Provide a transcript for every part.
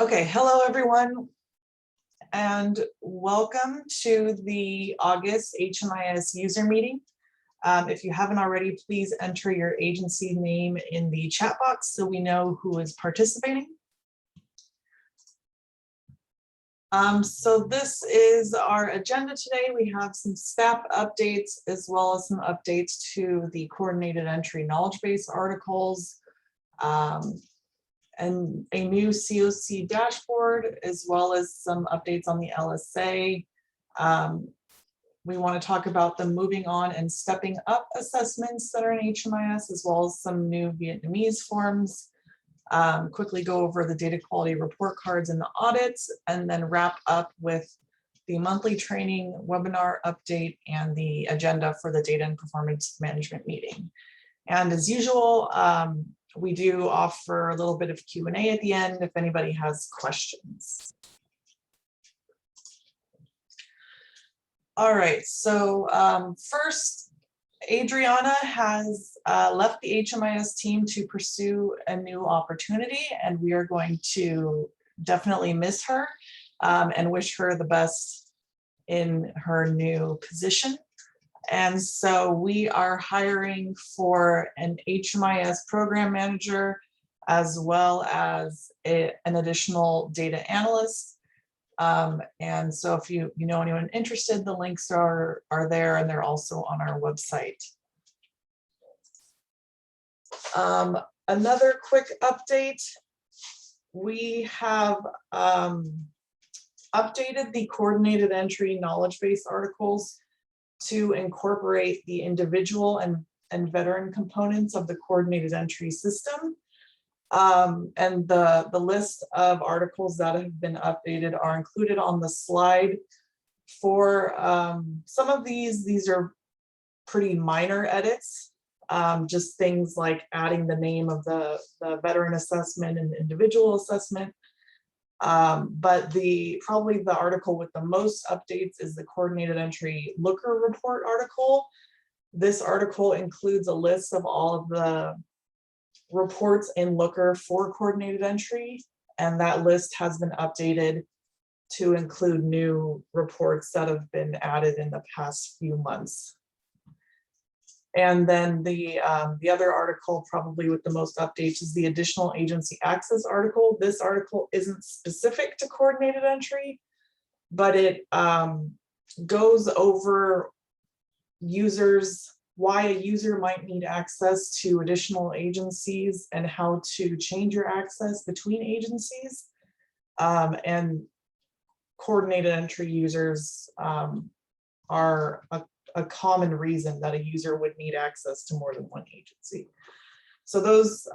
Okay, hello everyone, and welcome to the August HMIS user meeting. If you haven't already, please enter your agency name in the chat box so we know who is participating. So this is our agenda today. We have some staff updates as well as some updates to the coordinated entry knowledge base articles, and a new COC dashboard, as well as some updates on the LSA. We want to talk about the moving on and stepping up assessments that are in HMIS, as well as some new Vietnamese forms. Quickly go over the data quality report cards and the audits, and then wrap up with the monthly training webinar update and the agenda for the data and performance management meeting. And as usual, we do offer a little bit of Q&A at the end if anybody has questions. All right, so first, Adriana has left the HMIS team to pursue a new opportunity, and we are going to definitely miss her and wish her the best in her new position. And so we are hiring for an HMIS program manager, as well as an additional data analyst. And so if you know anyone interested, the links are there, and they're also on our website. Another quick update, we have updated the coordinated entry knowledge base articles to incorporate the individual and veteran components of the coordinated entry system. And the list of articles that have been updated are included on the slide. For some of these are pretty minor edits, just things like adding the name of the veteran assessment and individual assessment. But probably the article with the most updates is the coordinated entry looker report article. This article includes a list of all of the reports in looker for coordinated entry, and that list has been updated to include new reports that have been added in the past few months. And then the other article, probably with the most updates, is the additional agency access article. This article isn't specific to coordinated entry, but it goes over why a user might need access to additional agencies and how to change your access between agencies. And coordinated entry users are a common reason that a user would need access to more than one agency. So those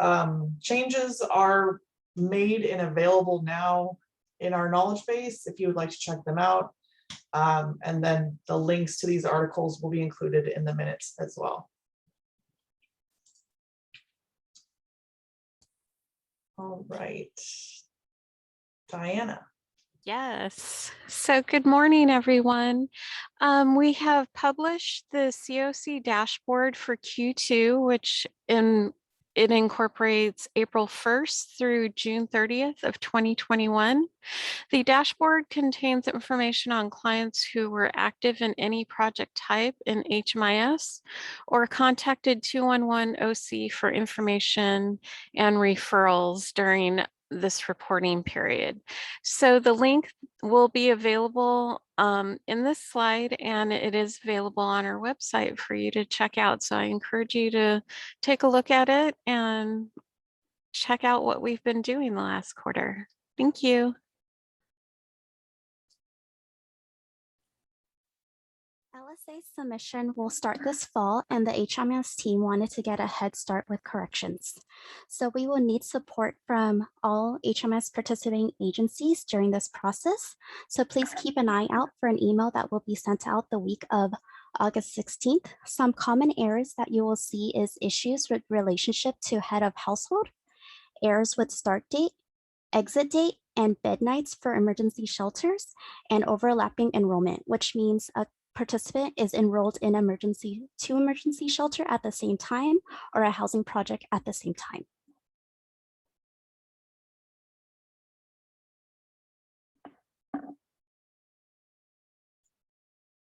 changes are made and available now in our knowledge base if you would like to check them out. And then the links to these articles will be included in the minutes as well. All right, Diana. Yes. So good morning, everyone. We have published the COC dashboard for Q2, which it incorporates April 1st through June 30th of 2021. The dashboard contains information on clients who were active in any project type in HMIS or contacted 211 OC for information and referrals during this reporting period. So the link will be available in this slide, and it is available on our website for you to check out. So I encourage you to take a look at it and check out what we've been doing the last quarter. Thank you. LSA submission will start this fall, and the HMIS team wanted to get a head start with corrections. So we will need support from all HMIS participating agencies during this process. So please keep an eye out for an email that will be sent out the week of August 16th. Some common errors that you will see is issues with relationship to head of household, errors with start date, exit date, and bed nights for emergency shelters, and overlapping enrollment, which means a participant is enrolled in emergency shelter at the same time or a housing project at the same time.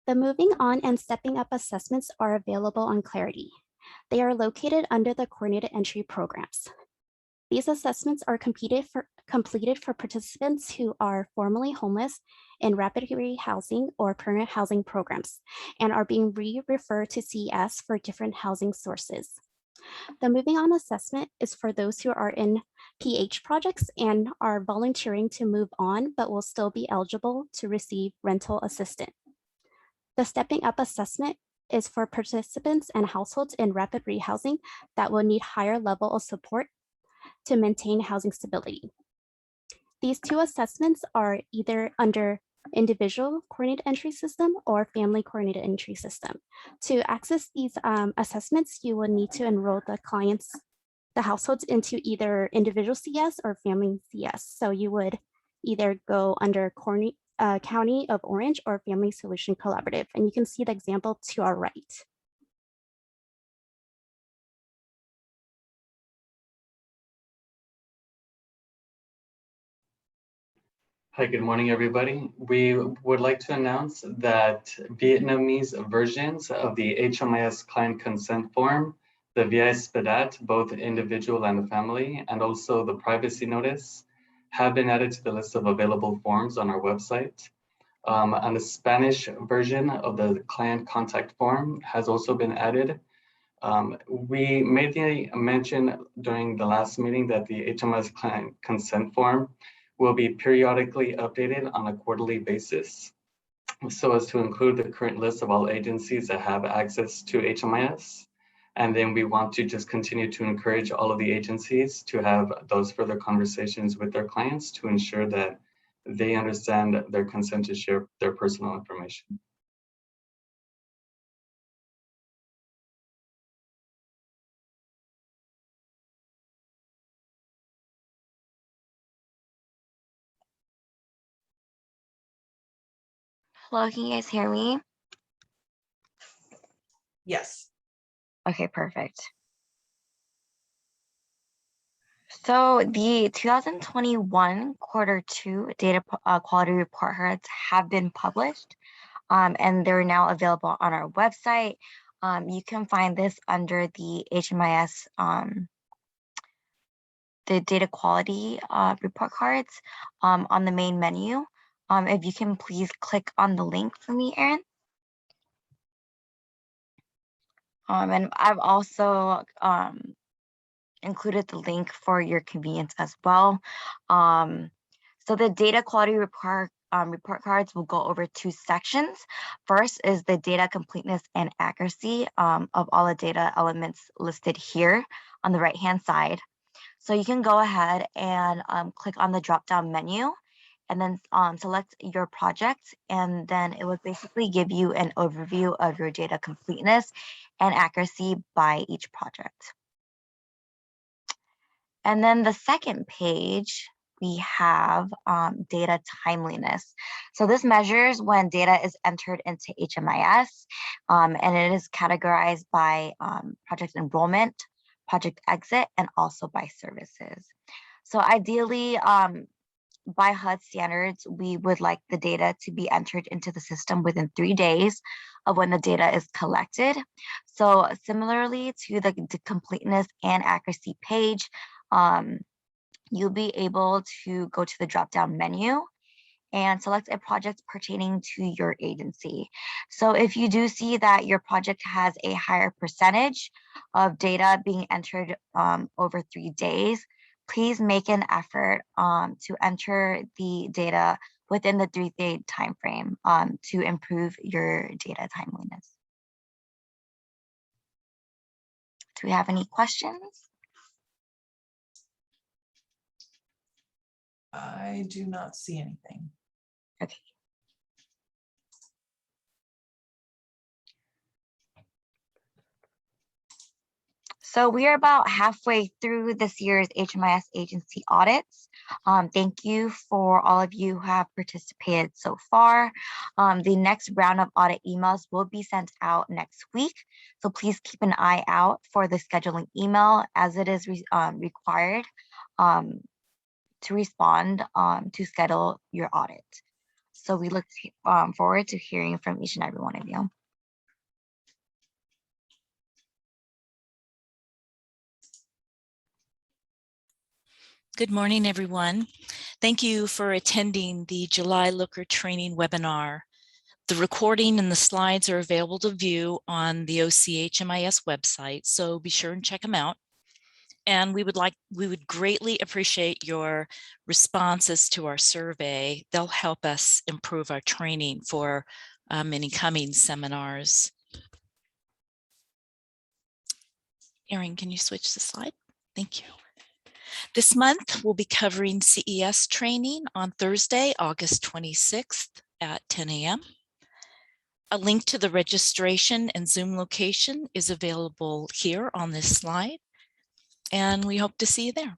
The moving on and stepping up assessments are available on Clarity. They are located under the coordinated entry programs. These assessments are completed for participants who are formerly homeless in rapid rehousing or permanent housing programs and are being referred to CES for different housing sources. The moving on assessment is for those who are in PH projects and are volunteering to move on, but will still be eligible to receive rental assistance. The stepping up assessment is for participants and households in rapid rehousing that will need higher level of support to maintain housing stability. These two assessments are either under individual coordinated entry system or family coordinated entry system. To access these assessments, you will need to enroll the households into either individual CS or family CS. So you would either go under County of Orange or Family Solution Collaborative. And you can see the example to our right. Hi, good morning, everybody. We would like to announce that Vietnamese versions of the HMIS client consent form, the VIS Spadat, both individual and the family, and also the privacy notice, have been added to the list of available forms on our website. And the Spanish version of the client contact form has also been added. We made the mention during the last meeting that the HMIS client consent form will be periodically updated on a quarterly basis so as to include the current list of all agencies that have access to HMIS. And then we want to just continue to encourage all of the agencies to have those further conversations with their clients to ensure that they understand their consent to share their personal information. Hello, can you guys hear me? Yes. Okay, perfect. So the 2021 Q2 data quality report cards have been published, and they're now available on our website. You can find this under the HMIS, the data quality report cards on the main menu. If you can please click on the link for me, Erin. And I've also included the link for your convenience as well. So the data quality report cards will go over two sections. First is the data completeness and accuracy of all the data elements listed here on the right-hand side. So you can go ahead and click on the drop-down menu and then select your project, and then it would basically give you an overview of your data completeness and accuracy by each project. And then the second page, we have data timeliness. So this measures when data is entered into HMIS, and it is categorized by project enrollment, project exit, and also by services. So ideally, by HUD standards, we would like the data to be entered into the system within 3 days of when the data is collected. So similarly to the completeness and accuracy page, you'll be able to go to the drop-down menu and select a project pertaining to your agency. So if you do see that your project has a higher percentage of data being entered over 3 days, please make an effort to enter the data within the 3-day time frame to improve your data timeliness. Do we have any questions? I do not see anything. Okay. So we are about halfway through this year's HMIS agency audits. Thank you for all of you who have participated so far. The next round of audit emails will be sent out next week. So please keep an eye out for the scheduling email, as it is required to respond to schedule your audit. So we look forward to hearing from each and every one of you. Good morning, everyone. Thank you for attending the July Looker Training webinar. The recording and the slides are available to view on the HMIS website, so be sure and check them out. And we would greatly appreciate your responses to our survey. They'll help us improve our training for any coming seminars. Erin, can you switch the slide? Thank you. This month, we'll be covering CES training on Thursday, August 26th at 10 a.m. A link to the registration and Zoom location is available here on this slide, and we hope to see you there.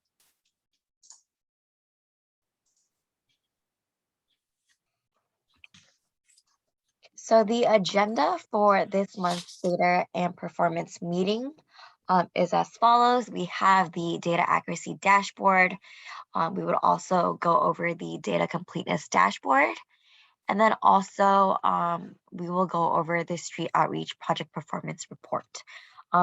So the agenda for this month's data and performance meeting is as follows. We have the data accuracy dashboard. We would also go over the data completeness dashboard. And then also we will go over the street outreach project performance report.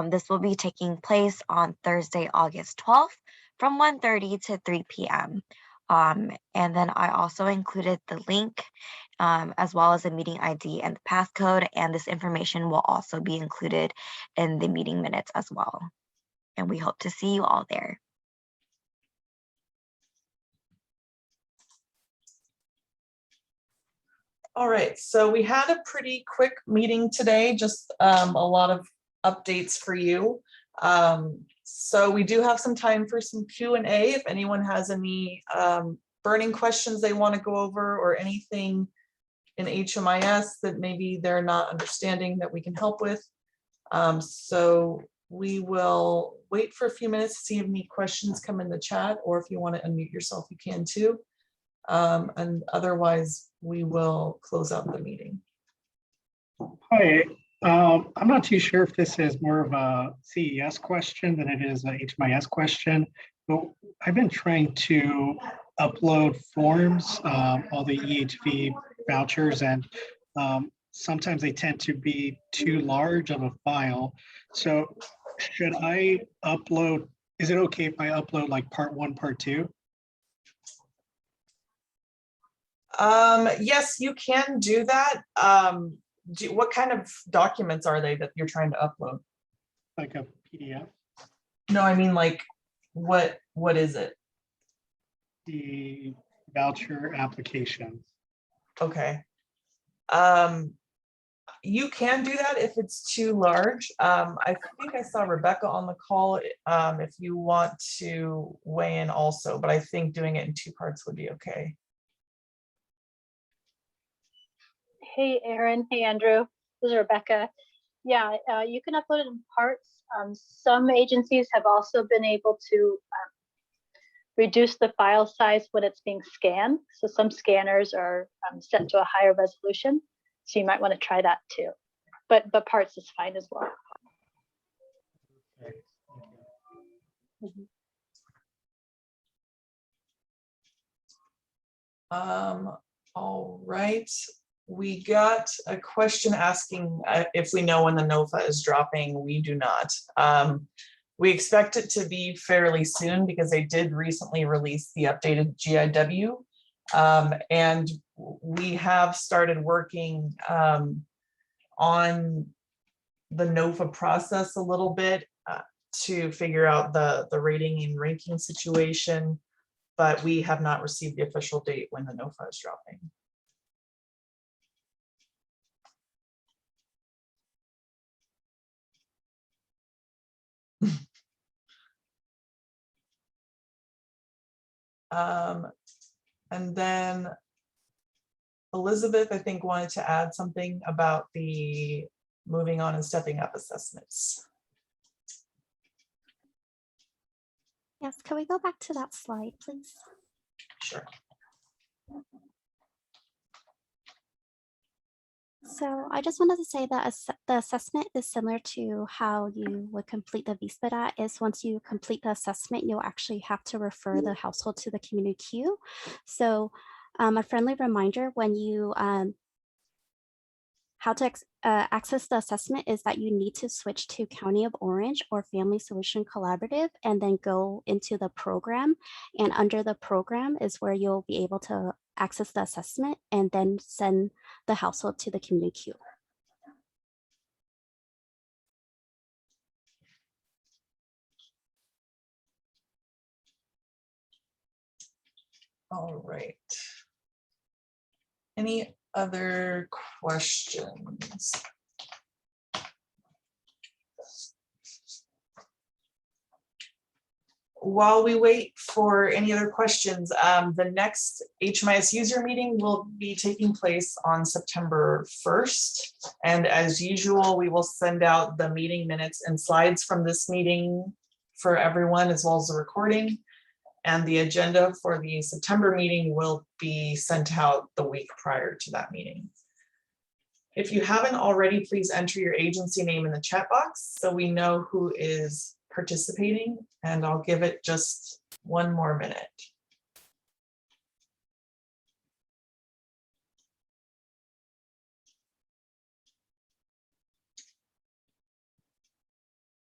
This will be taking place on Thursday, August 12th from 1:30 to 3 p.m. And then I also included the link as well as the meeting ID and the passcode, and this information will also be included in the meeting minutes as well. And we hope to see you all there. All right, so we had a pretty quick meeting today, just a lot of updates for you. So we do have some time for some Q&A if anyone has any burning questions they want to go over or anything in HMIS that maybe they're not understanding that we can help with. So we will wait for a few minutes to see if any questions come in the chat, or if you want to unmute yourself, you can too. And otherwise, we will close out the meeting. Hi, I'm not too sure if this is more of a CES question than it is a HMIS question, but I've been trying to upload forms, all the EHV vouchers, and sometimes they tend to be too large of a file. So should I upload, is it okay if I upload like part 1, part 2? Yes, you can do that. What kind of documents are they that you're trying to upload? Like a PDF? No, I mean, like, what is it? The voucher applications. Okay. You can do that if it's too large. I think I saw Rebecca on the call, if you want to weigh in also, but I think doing it in 2 parts would be okay. Hey, Erin. Hey, Andrew. This is Rebecca. Yeah, you can upload it in parts. Some agencies have also been able to reduce the file size when it's being scanned. So some scanners are set to a higher resolution. So you might want to try that too. But parts is fine as well. Okay. All right. We got a question asking if we know when the NOFA is dropping. We do not. We expect it to be fairly soon because they did recently release the updated GIW. And we have started working on the NOFA process a little bit to figure out the rating and ranking situation, but we have not received the official date when the NOFA is dropping. And then Elizabeth, I think, wanted to add something about the moving on and stepping up assessments. Yes, can we go back to that slide, please? Sure. So I just wanted to say that the assessment is similar to how you would complete the VSPDAT. Is once you complete the assessment, you'll actually have to refer the household to the community queue. So A friendly reminder when you how to access the assessment is that you need to switch to County of Orange or Family Solution Collaborative and then go into the program. And under the program is where you'll be able to access the assessment and then send the household to the community queue. All right. Any other questions? While we wait for any other questions, the next HMIS user meeting will be taking place on September 1st. And as usual, we will send out the meeting minutes and slides from this meeting for everyone, as well as the recording. And the agenda for the September meeting will be sent out the week prior to that meeting. If you haven't already, please enter your agency name in the chat box so we know who is participating, and I'll give it just one more minute.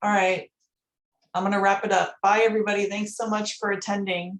All right, I'm going to wrap it up. Bye, everybody. Thanks so much for attending.